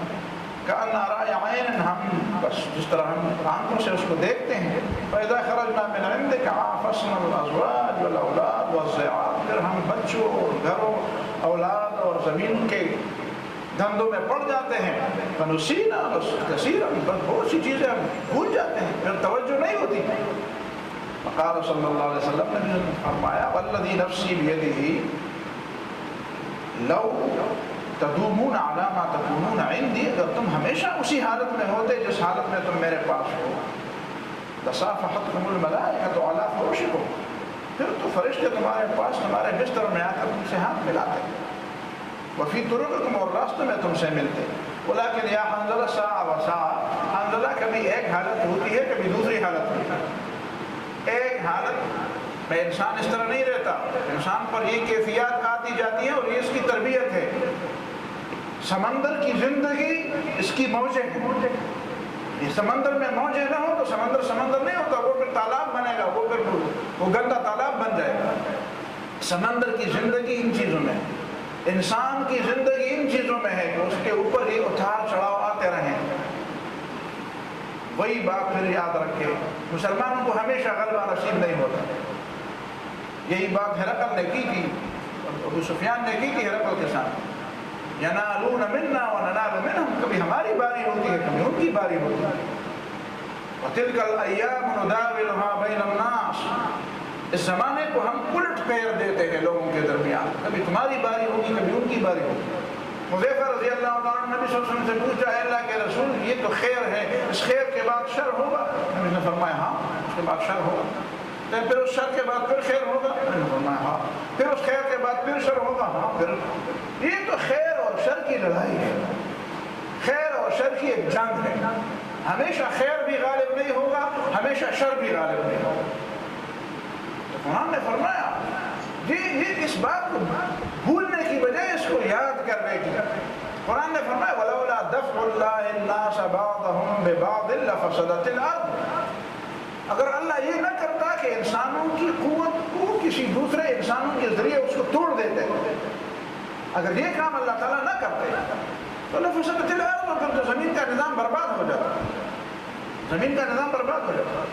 کأن رأی عین، ہم بس جس طرح ہم آنکھوں سے اس کو دیکھتے ہیں، فإذا خرجنا من عندك عافسنا الأزواج والأولاد والضيعات، پھر ہم بچوں اور گھروں، اولاد اور زمین کے دھندوں میں پڑ جاتے ہیں، فنسینا کثیرا، بہت سی چیزیں ہم بھول جاتے ہیں، پھر توجہ نہیں ہوتی۔ فقال صلی اللہ علیہ وسلم نے فرمایا والذی نفسی بیدہ لو تدومون علی ما تکونون عندی، اگر تم ہمیشہ اسی حالت میں ہوتے جس حالت میں تم میرے پاس ہو، تصافحتکم الملائکۃ علی فروشکم، پھر تو فرشتے تمہارے پاس تمہارے بستر میں آ کر تم سے ہاتھ ملاتے، وفی طرقکم، اور راستے میں تم سے ملتے، ولیکن یا حنظلہ ساعۃ و ساعۃ، حنظلہ کبھی ایک حالت ہوتی ہے کبھی دوسری حالت ہوتی ہے۔ ایک حالت میں انسان اس طرح نہیں رہتا، انسان پر یہ کیفیات آتی جاتی ہیں اور یہ اس کی تربیت ہے۔ سمندر کی زندگی اس کی موجیں ہیں، یہ سمندر میں موجیں نہ ہو تو سمندر سمندر نہیں ہوتا، وہ پھر تالاب بنے گا، وہ پھر وہ گندا تالاب بن جائے گا۔ سمندر کی زندگی ان چیزوں میں، انسان کی زندگی ان چیزوں میں ہے کہ اس کے اوپر یہ اتار چڑھاؤ آتے رہیں۔ وہی بات پھر یاد رکھے، مسلمانوں کو ہمیشہ غلبہ نصیب نہیں ہوتا۔ یہی بات ہرقل نے کی تھی، ابو سفیان نے کی تھی ہرقل کے ساتھ، ینالون منا وننال منہم، کبھی ہماری باری ہوتی ہے کبھی ان کی باری ہوتی ہے۔ وتلک الایام نداولها بین الناس، اس زمانے کو ہم الٹ پھیر دیتے ہیں لوگوں کے درمیان، کبھی تمہاری باری ہوگی کبھی ان کی باری ہوگی۔ حذیفہ رضی اللہ عنہ نبی صلی اللہ علیہ وسلم سے پوچھا، اے اللہ کے رسول یہ تو خیر ہے، اس خیر کے بعد شر ہوگا؟ نبی نے فرمایا ہاں اس کے بعد شر ہوگا۔ پھر اس شر کے بعد پھر خیر ہوگا؟ نبی نے فرمایا ہاں۔ پھر اس خیر کے بعد پھر شر ہوگا؟ ہاں۔ پھر یہ تو خیر اور شر کی لڑائی ہے، خیر اور شر کی ایک جنگ ہے، ہمیشہ خیر بھی غالب نہیں ہوگا، ہمیشہ شر بھی غالب نہیں ہوگا۔ تو قرآن نے فرمایا یہ اس بات کو بھولنے کی بجائے اس کو یاد کرنے کی۔ قرآن نے فرمایا وَلَوْلَا دَفْعُ اللَّهِ النَّاسَ بَعْضَهُمْ بِبَعْضٍ لَفَسَدَتِ الْأَرْضُ، اگر اللہ یہ نہ کرتا کہ انسانوں کی قوت کو کسی دوسرے انسانوں کے ذریعے اس کو توڑ دیتے، اگر یہ کام اللہ تعالیٰ نہ کرتے تو لَفَسَدَتِ الْأَرْضُ، پھر تو زمین کا نظام برباد ہو جاتا، زمین کا نظام برباد ہو جاتا۔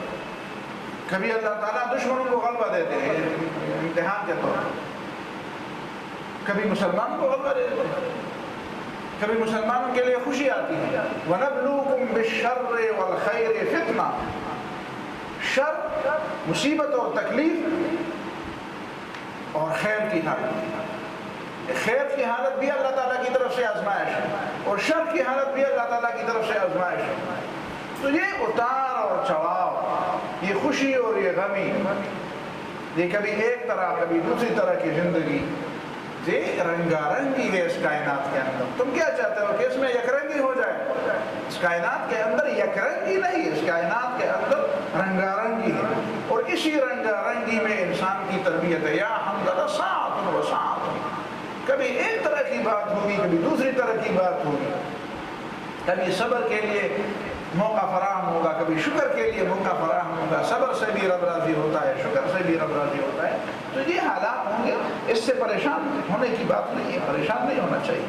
کبھی اللہ تعالیٰ دشمنوں کو غلبہ دیتے ہیں امتحان کے طور پر، کبھی مسلمانوں کو غلبہ دیتے ہیں، کبھی مسلمانوں کے لیے خوشی آتی ہے۔ وَنَبْلُوكُمْ بِالشَّرِّ وَالْخَيْرِ فِتْنَةً، شر مصیبت اور تکلیف اور خیر کی حالت، خیر کی حالت بھی اللہ تعالیٰ کی طرف سے آزمائش ہے اور شر کی حالت بھی اللہ تعالیٰ کی طرف سے آزمائش ہے۔ تو یہ اتار اور چڑھاؤ، یہ خوشی اور یہ غمی، یہ کبھی ایک طرح کبھی دوسری طرح کی زندگی، یہ رنگا رنگی ہے اس کائنات کے اندر۔ تم کیا چاہتے ہو کہ اس میں یک رنگی ہو جائے؟ اس کائنات کے اندر یک رنگی نہیں، اس کائنات کے اندر رنگا رنگی ہے، اور اسی رنگا رنگی میں انسان کی تربیت ہے۔ یا حمدللہ ساعۃ و ساعۃ، کبھی ایک طرح کی بات ہوگی کبھی دوسری طرح کی بات ہوگی، کبھی صبر کے لیے موقع فراہم ہوگا کبھی شکر کے لیے موقع فراہم ہوگا، صبر سے بھی رب راضی ہوتا ہے، شکر سے بھی رب راضی ہوتا ہے۔ تو یہ حالات ہوں گے، اس سے پریشان ہونے کی بات نہیں ہے، پریشان نہیں ہونا چاہیے۔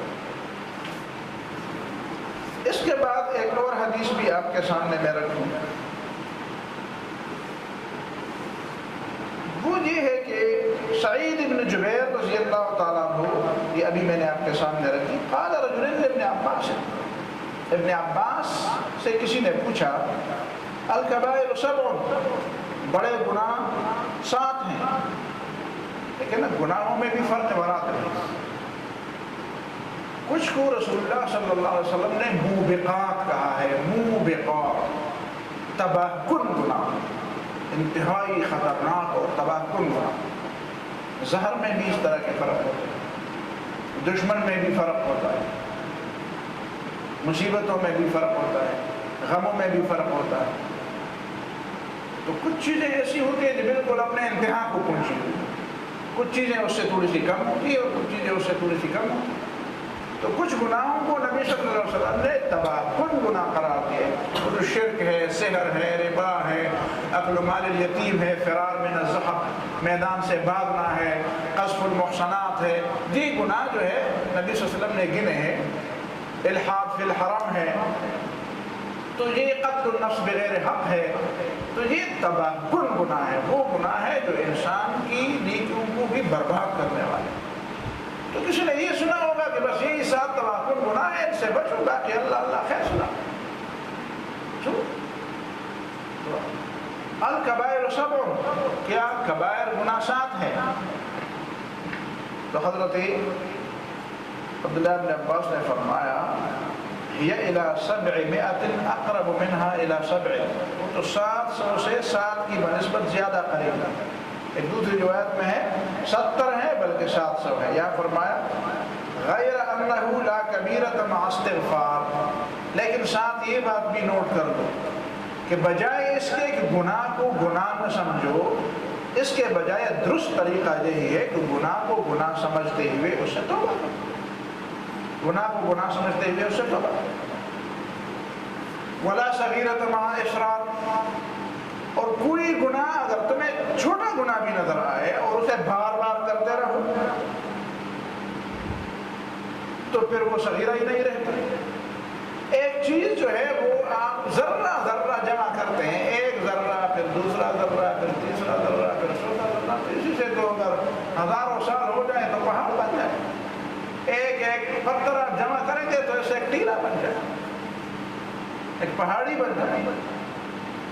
اس کے بعد ایک اور حدیث بھی آپ کے سامنے میں رکھوں، وہ یہ ہے کہ سعید بن جبیر رضی اللہ تعالیٰ عنہ، یہ ابھی میں نے آپ کے سامنے رکھی، قال رجل ابن عباس، ابن عباس سے کسی نے پوچھا الکبائر سبع، بڑے گناہ 7 ہیں، لیکن گناہوں میں بھی فرق برات ہے۔ کچھ کو رسول اللہ صلی اللہ علیہ وسلم نے موبقات کہا ہے، موبقات، تباہ کن گناہ، انتہائی خطرناک اور تباہ کن گناہ۔ زہر میں بھی اس طرح کے فرق ہوتے ہیں، دشمن میں بھی فرق ہوتا ہے، مصیبتوں میں بھی فرق ہوتا ہے، غموں میں بھی فرق ہوتا ہے۔ تو کچھ چیزیں ایسی ہوتی ہیں جو بالکل اپنے انتہا کو پہنچی ہوئی، کچھ چیزیں اس سے تھوڑی سی کم ہوتی ہیں اور کچھ چیزیں اس سے تھوڑی سی کم ہوتی ہیں۔ تو کچھ گناہوں کو نبی صلی اللہ علیہ وسلم نے تباہ کن گناہ قرار دیے، جو شرک ہے، سحر ہے، ربا ہے، اکل مال الیتیم ہے، فرار من الزحف، میدان سے بھاگنا ہے، قذف المحصنات ہے، یہ گناہ جو ہے نبی صلی اللہ علیہ وسلم نے گنے ہیں، الحاد فی الحرم ہے، تو یہ قتل النفس بغیر حق ہے۔ تو یہ تباہ کن گناہ ہے، وہ گناہ ہے جو انسان کی نیکیوں کو بھی برباد کرنے والے۔ تو کسی نے یہ سنا ہوگا کہ کہ بس یہی 7 تماکن گناہ ہے، ان سے بچوں، باقی اللہ اللہ فیصلہ. الکبائر 7، کیا کبائر گناہ 7 ہے؟ تو حضرت عبداللہ بن عباس نے فرمایا ہی الی 700 اقرب منها الی 7، تو 700 سے 7 کی بنسبت زیادہ قریب ہے. ایک دوسری روایت میں ہے 70 ہے بلکہ 700 ہے. یا فرمایا غیر انہ لا کبیرۃ مع استغفار، لیکن ساتھ یہ بات بھی نوٹ کر دو کہ بجائے اس کے کہ گناہ کو گناہ نہ سمجھو، اس کے بجائے درست طریقہ یہی ہے کہ گناہ کو گناہ سمجھتے ہوئے اس سے توبہ کرو. گناہ کو گناہ سمجھتے ہوئے اس سے توبہ کرو. ولا صغیرۃ مع اصرار، اور کوئی گناہ اگر تمہیں چھوٹا گناہ بھی نظر آئے اور اسے بار بار کرتے رہو تو پھر وہ صغیرہ ہی نہیں رہتا. ایک چیز جو ہے وہ آپ ذرہ ذرہ جمع کرتے ہیں، ایک ذرہ پھر دوسرا ذرہ پھر تیسرا ذرہ پھر چوتھا ذرہ، تو اسی سے تو اگر ہزاروں سال ہو جائیں تو پہاڑ بن جائے. ایک ایک پتھر آپ جمع کریں گے تو ایسے ایک ٹیلا بن جائے، ایک پہاڑی بن جائے.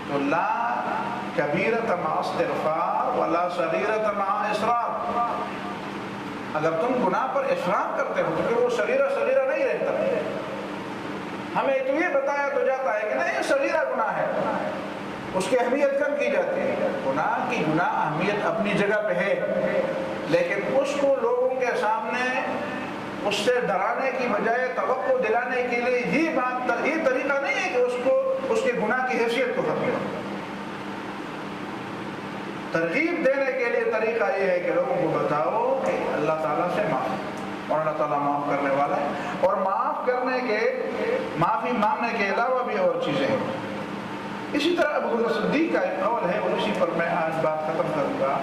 تو لا کبیرۃ مع استغفار ولا صغیرۃ مع اصرار. اگر تم گناہ پر اصرار کرتے ہو تو پھر وہ صغیرہ صغیرہ نہیں رہتا. ہمیں تو یہ بتایا تو جاتا ہے کہ نہیں یہ صغیرہ گناہ ہے، اس کی اہمیت کم کی جاتی ہے. گناہ کی گناہ اہمیت اپنی جگہ پہ ہے، لیکن اس کو لوگوں کے سامنے اس سے ڈرانے کی بجائے توقع دلانے کے لیے یہ طریقہ نہیں ہے کہ اس کو اس کے گناہ کی حیثیت کو ختم کرو. ترغیب دینے کے لیے طریقہ یہ ہے کہ لوگوں کو بتاؤ کہ اللہ تعالیٰ سے معاف، اور اللہ تعالیٰ معاف کرنے والا ہے. اور معاف کرنے کے، معافی مانگنے کے علاوہ بھی اور چیزیں ہیں. اسی طرح ابو بکر صدیق کا ایک قول ہے اور اسی پر میں آج بات ختم کروں گا،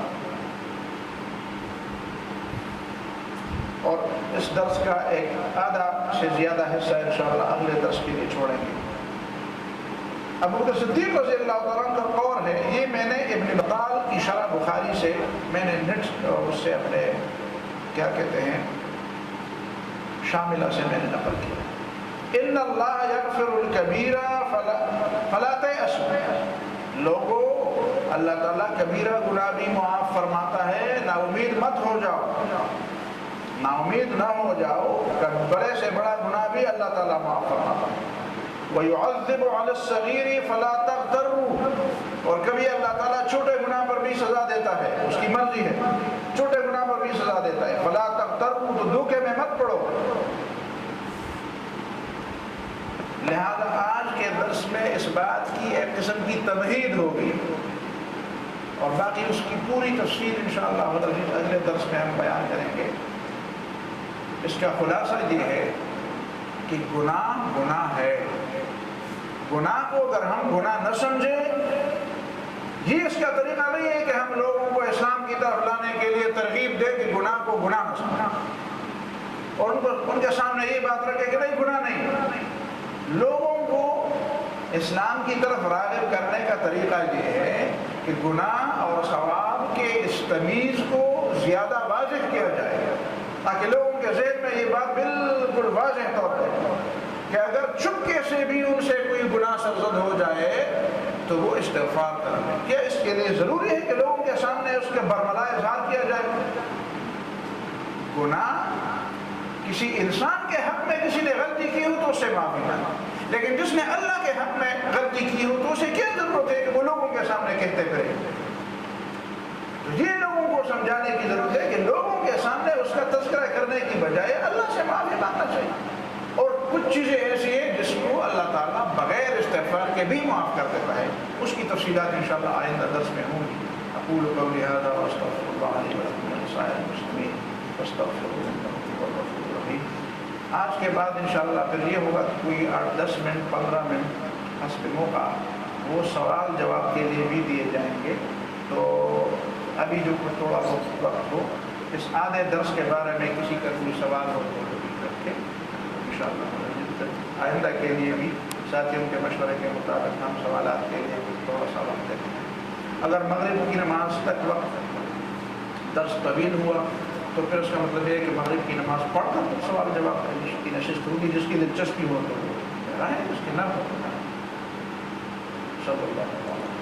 اور اس درس کا ایک آدھا سے زیادہ حصہ انشاءاللہ اگلے درس کے لیے چھوڑیں گے. ابو بکر صدیق رضی اللہ تعالیٰ عنہ کا قول ہے، یہ میں نے ابن بطال کی شرح بخاری سے میں نے نیٹ اور اس سے اپنے کیا کہتے ہیں شاملہ سے میں نے نقل کیا. ان اللہ یغفر الکبیرہ فلا تیأسوا، لوگوں اللہ تعالیٰ کبیرہ گناہ بھی معاف فرماتا ہے، نا امید مت ہو جاؤ، نا امید نہ ہو جاؤ. بڑے سے بڑا گناہ بھی اللہ تعالیٰ معاف فرماتا ہے. وَيُعَذِّبُ عَلَى الصَّغِيرِ فَلَا تَغْتَرُّوا، اور کبھی اللہ تعالیٰ چھوٹے گناہ پر بھی سزا دیتا ہے، اس کی مرضی ہے، چھوٹے گناہ پر بھی سزا دیتا ہے. فَلَا تَغْتَرُّوا، تو دھوکے میں مت پڑو. لہذا آج کے درس میں اس بات کی ایک قسم کی تمہید ہوگی، اور باقی اس کی پوری تفصیل انشاءاللہ اگلے درس میں ہم بیان کریں گے. اس کا خلاصہ یہ ہے کہ گناہ گناہ ہے. گناہ کو اگر ہم گناہ نہ سمجھیں، یہ اس کا طریقہ نہیں ہے کہ ہم لوگوں کو اسلام کی طرف لانے کے لیے ترغیب دیں کہ گناہ کو گناہ نہ سمجھیں، اور ان کے سامنے یہ بات رکھے کہ نہیں گناہ نہیں. لوگوں کو اسلام کی طرف راغب کرنے کا طریقہ یہ ہے کہ گناہ اور ثواب کے اس تمیز کو زیادہ واضح کیا جائے، تاکہ لوگوں کے ذہن میں یہ بات بالکل واضح طور پر کہ اگر چپکے سے بھی ان سے کوئی گناہ سرزد ہو جائے تو وہ استغفار کر لیں. کیا اس کے لیے ضروری ہے کہ لوگوں کے سامنے اس کے برملا اظہار کیا جائے؟ گناہ کسی انسان کے حق میں کسی نے غلطی کی ہو تو اس سے معافی مانگے، لیکن جس نے اللہ کے حق میں غلطی کی ہو تو اسے کیا ضرورت ہے کہ وہ لوگوں کے سامنے کہتے پھرے؟ یہ لوگوں کو سمجھانے کی ضرورت ہے کہ لوگوں کے سامنے اس کا تذکرہ کرنے کی بجائے اللہ سے معافی مانگنا چاہیے. اور کچھ چیزیں ایسی ہیں جس کو اللہ تعالیٰ بغیر استغفار کے بھی معاف کر دیتا ہے. اس کی تفصیلات انشاءاللہ آئندہ درس میں ہوں گی. اقول قولی ھذا واستغفر اللہ لی ولکم ولسائر المسلمین فاستغفروہ انہ هو الغفور الرحیم. آج کے بعد انشاءاللہ پھر یہ ہوگا کہ کوئی 8-10 منٹ 15 منٹ حسب موقع وہ سوال جواب کے لیے بھی دیے جائیں گے. تو ابھی جو کچھ تھوڑا بہت وقت ہو اس آدھے درس کے بارے میں کسی کا کوئی سوال ہو تو رکھے انشاءاللہ. آئندہ کے لیے بھی ساتھیوں کے مشورے کے مطابق ہم سوالات کے لیے تھوڑا سا وقت دیتے ہیں. اگر مغرب کی نماز تک وقت درس طویل ہوا تو پھر اس کا مطلب یہ ہے کہ مغرب کی نماز پڑھ کر تو سوال جواب کی نشست ہوگی، جس کی دلچسپی ہو تو وہ رہے، اس کی نہ ہو تو نہ۔ صلی اللہ علیہ وسلم۔